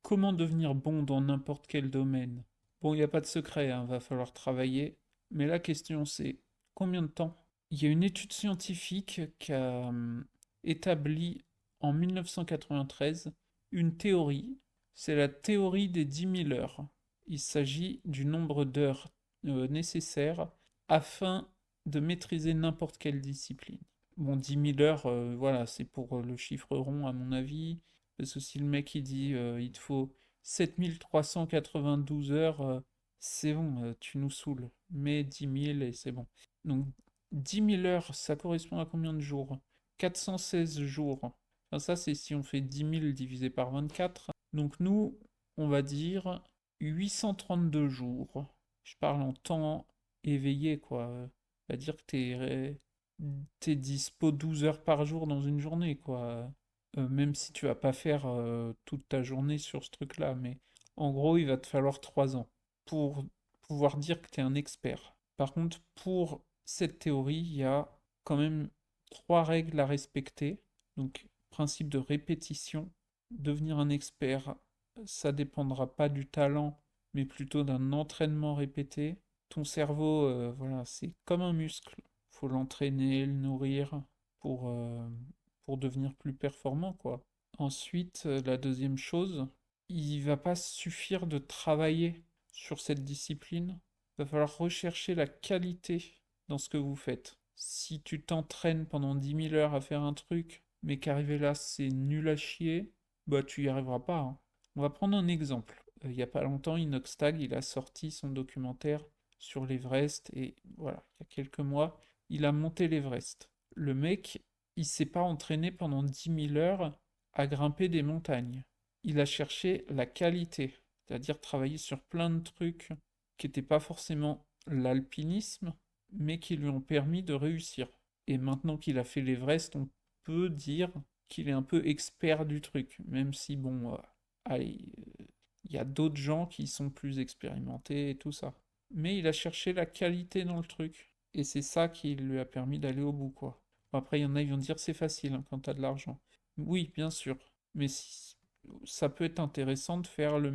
Comment devenir bon dans n'importe quel domaine? Bon, il n'y a pas de secret, hein, va falloir travailler. Mais la question c'est combien de temps? Il y a une étude scientifique qui a établi en 1993 une théorie. C'est la théorie des 10 000 heures. Il s'agit du nombre d'heures nécessaires afin de maîtriser n'importe quelle discipline. Bon, 10 000 heures, voilà, c'est pour le chiffre rond à mon avis. Parce que si le mec il dit il te faut 7 392 heures, c'est bon, tu nous saoules. Mets 10 000 et c'est bon. Donc 10 000 heures, ça correspond à combien de jours? 416 jours. Enfin, ça, c'est si on fait 10 000 divisé par 24. Donc nous, on va dire 832 jours. Je parle en temps éveillé, quoi. On va dire que t'es dispo 12 heures par jour dans une journée, quoi. Même si tu vas pas faire toute ta journée sur ce truc-là, mais en gros, il va te falloir 3 ans pour pouvoir dire que tu es un expert. Par contre, pour cette théorie, il y a quand même 3 règles à respecter. Donc, principe de répétition. Devenir un expert, ça dépendra pas du talent, mais plutôt d'un entraînement répété. Ton cerveau, voilà, c'est comme un muscle. Faut l'entraîner, le nourrir pour, euh, pour devenir plus performant, quoi. Ensuite, la deuxième chose, il va pas suffire de travailler sur cette discipline. Il va falloir rechercher la qualité dans ce que vous faites. Si tu t'entraînes pendant 10 000 heures à faire un truc, mais qu'arriver là c'est nul à chier, bah tu y arriveras pas, hein. On va prendre un exemple. Il y a pas longtemps, Inoxtag, il a sorti son documentaire sur l'Everest et voilà, il y a quelques mois, il a monté l'Everest. Le mec, il s'est pas entraîné pendant 10 000 heures à grimper des montagnes. Il a cherché la qualité, c'est-à-dire travailler sur plein de trucs qui n'étaient pas forcément l'alpinisme, mais qui lui ont permis de réussir. Et maintenant qu'il a fait l'Everest, on peut dire qu'il est un peu expert du truc, même si, bon, allez, il y a d'autres gens qui sont plus expérimentés et tout ça. Mais il a cherché la qualité dans le truc. Et c'est ça qui lui a permis d'aller au bout, quoi. Bon, après, il y en a, ils vont dire c'est facile hein, quand t'as de l'argent. Oui, bien sûr. Mais ça peut être intéressant de faire la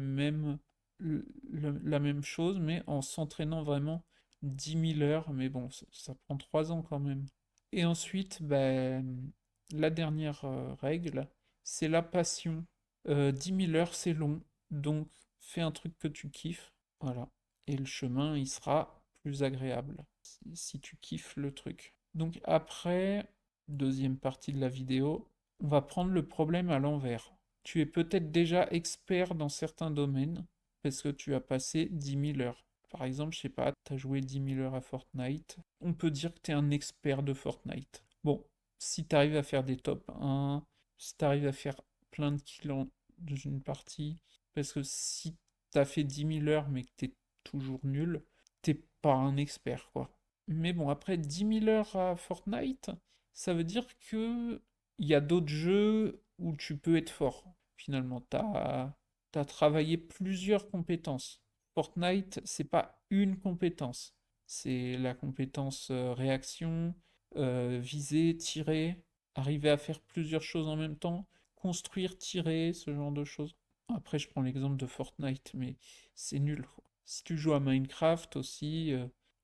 même chose, mais en s'entraînant vraiment 10 000 heures. Mais bon, ça prend 3 ans quand même. Et ensuite, ben, la dernière règle, c'est la passion. 10 000 heures, c'est long. Donc, fais un truc que tu kiffes. Voilà. Et le chemin, il sera plus agréable si tu kiffes le truc. Donc après, deuxième partie de la vidéo, on va prendre le problème à l'envers. Tu es peut-être déjà expert dans certains domaines parce que tu as passé 10 000 heures. Par exemple, je sais pas, tu as joué 10 000 heures à Fortnite. On peut dire que tu es un expert de Fortnite. Bon, si tu arrives à faire des top 1, si tu arrives à faire plein de kills dans une partie, parce que si tu as fait 10 000 heures mais que tu es toujours nul, t'es pas un expert, quoi. Mais bon, après 10 000 heures à Fortnite, ça veut dire que il y a d'autres jeux où tu peux être fort. Finalement, t'as travaillé plusieurs compétences. Fortnite, c'est pas une compétence. C'est la compétence réaction, viser, tirer, arriver à faire plusieurs choses en même temps, construire, tirer, ce genre de choses. Après, je prends l'exemple de Fortnite, mais c'est nul, quoi. Si tu joues à Minecraft aussi,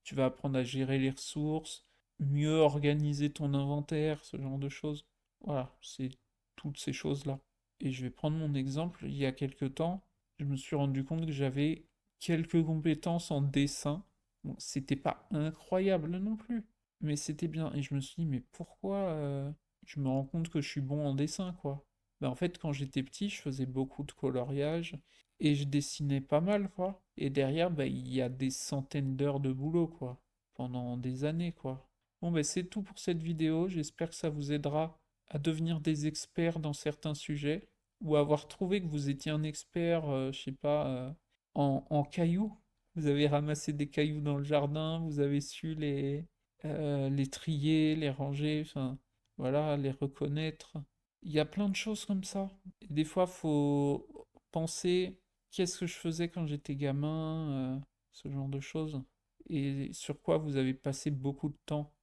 tu vas apprendre à gérer les ressources, mieux organiser ton inventaire, ce genre de choses. Voilà, c'est toutes ces choses-là. Et je vais prendre mon exemple. Il y a quelque temps, je me suis rendu compte que j'avais quelques compétences en dessin. Bon, c'était pas incroyable non plus, mais c'était bien. Et je me suis dit, mais pourquoi je me rends compte que je suis bon en dessin, quoi. Ben, en fait, quand j'étais petit, je faisais beaucoup de coloriage et je dessinais pas mal, quoi. Et derrière, ben, il y a des centaines d'heures de boulot, quoi. Pendant des années, quoi. Bon, ben, c'est tout pour cette vidéo. J'espère que ça vous aidera à devenir des experts dans certains sujets ou à avoir trouvé que vous étiez un expert, je sais pas, en cailloux. Vous avez ramassé des cailloux dans le jardin, vous avez su les trier, les ranger, enfin, voilà, les reconnaître. Il y a plein de choses comme ça. Et des fois, faut penser qu'est-ce que je faisais quand j'étais gamin, ce genre de choses. Et sur quoi vous avez passé beaucoup de temps.